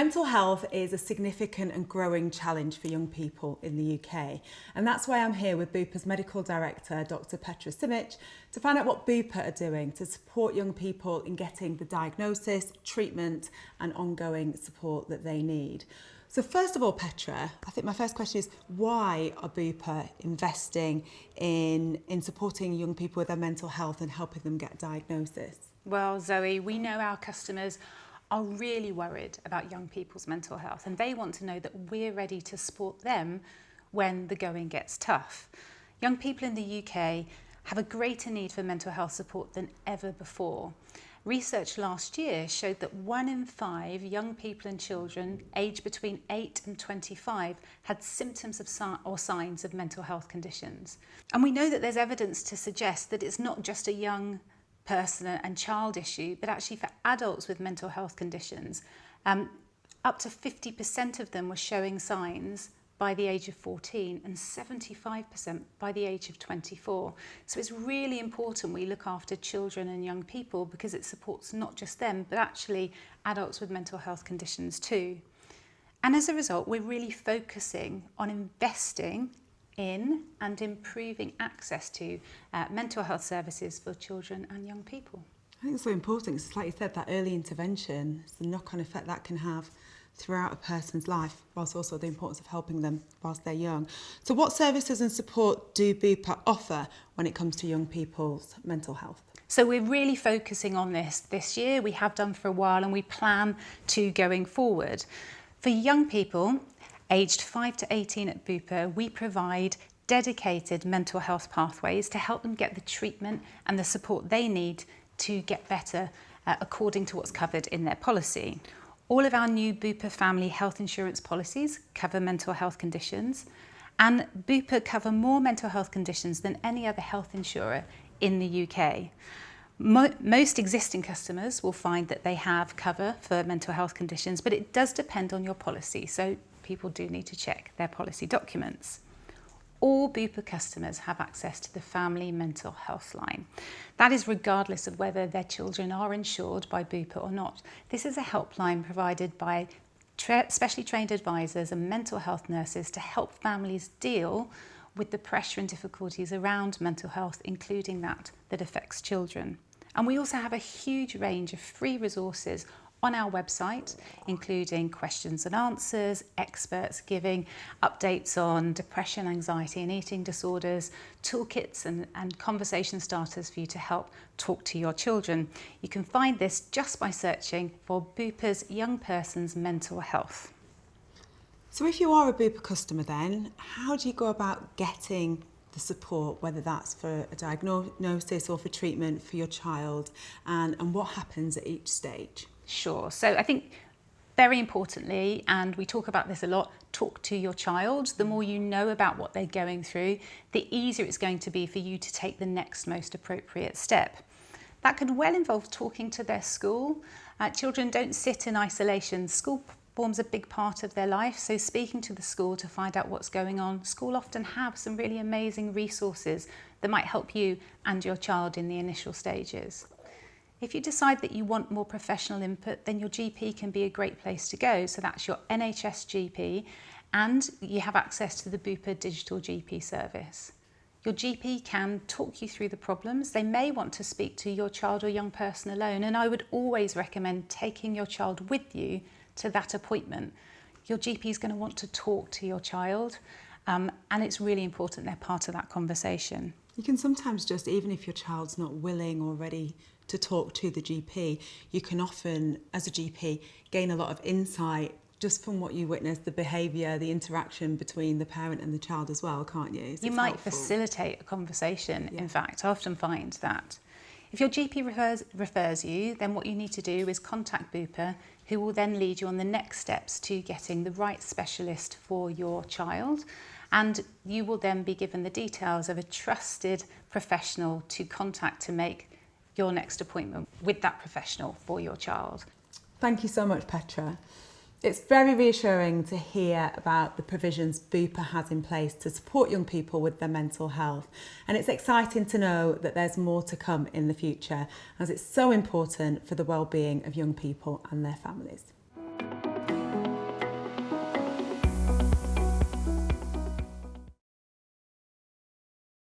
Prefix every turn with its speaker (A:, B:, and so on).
A: Mental health is a significant and growing challenge for young people in the UK, and that's why I'm here with Bupa's Medical Director, Dr. Petra Simić, to find out what Bupa are doing to support young people in getting the diagnosis, treatment and ongoing support that they need. So first of all, Petra, I think my first question is, why are Bupa investing in supporting young people with their mental health and helping them get a diagnosis?
B: Well, Zoe, we know our customers are really worried about young people's mental health, and they want to know that we're ready to support them when the going gets tough. Young people in the UK have a greater need for mental health support than ever before. Research last year showed that 1 in 5 young people and children aged between 8 and 25 had symptoms or signs of mental health conditions. And we know that there's evidence to suggest that it's not just a young person and child issue, but actually for adults with mental health conditions, up to 50% of them were showing signs by the age of 14 and 75% by the age of 24. So it's really important we look after children and young people, because it supports not just them, but actually adults with mental health conditions too. And as a result, we're really focusing on investing in and improving access to mental health services for children and young people.
A: I think it's so important, because like you said, that early intervention, it's the knock-on effect that can have throughout a person's life, whilst also the importance of helping them whilst they're young. So what services and support do Bupa offer when it comes to young people's mental health?
B: So we're really focusing on this year. We have done for a while, and we plan to going forward. For young people aged 5 to 18 at Bupa, we provide dedicated mental health pathways to help them get the treatment and the support they need to get better according to what's covered in their policy. All of our new Bupa family health insurance policies cover mental health conditions, and Bupa cover more mental health conditions than any other health insurer in the UK. Most existing customers will find that they have cover for mental health conditions, but it does depend on your policy, so people do need to check their policy documents. All Bupa customers have access to the Family Mental Health Line. That is regardless of whether their children are insured by Bupa or not. This is a helpline provided by specially trained advisors and mental health nurses to help families deal with the pressure and difficulties around mental health, including that affects children. And we also have a huge range of free resources on our website, including questions and answers, experts giving updates on depression, anxiety and eating disorders, toolkits and conversation starters for you to help talk to your children. You can find this just by searching for Bupa's Young Person's Mental Health.
A: So if you are a Bupa customer then, how do you go about getting the support, whether that's for a diagnosis or for treatment for your child, and what happens at each stage?
B: Sure. So I think very importantly, and we talk about this a lot, talk to your child. The more you know about what they're going through, the easier it's going to be for you to take the next most appropriate step. That could well involve talking to their school. Children don't sit in isolation. School forms a big part of their life, so speaking to the school to find out what's going on. School often have some really amazing resources that might help you and your child in the initial stages. If you decide that you want more professional input, then your GP can be a great place to go. So that's your NHS GP, and you have access to the Bupa digital GP service. Your GP can talk you through the problems. They may want to speak to your child or young person alone, and I would always recommend taking your child with you to that appointment. Your GP is going to want to talk to your child, and it's really important they're part of that conversation.
A: You can sometimes just, even if your child's not willing or ready to talk to the GP, you can often, as a GP, gain a lot of insight just from what you witness, the behaviour, the interaction between the parent and the child as well, can't you? So
B: you might facilitate a conversation, in fact. I often find that. If your GP refers you, then what you need to do is contact Bupa, who will then lead you on the next steps to getting the right specialist for your child. And you will then be given the details of a trusted professional to contact to make your next appointment with that professional for your child.
A: Thank you so much, Petra. It's very reassuring to hear about the provisions Bupa has in place to support young people with their mental health. And it's exciting to know that there's more to come in the future, as it's so important for the well-being of young people and their families.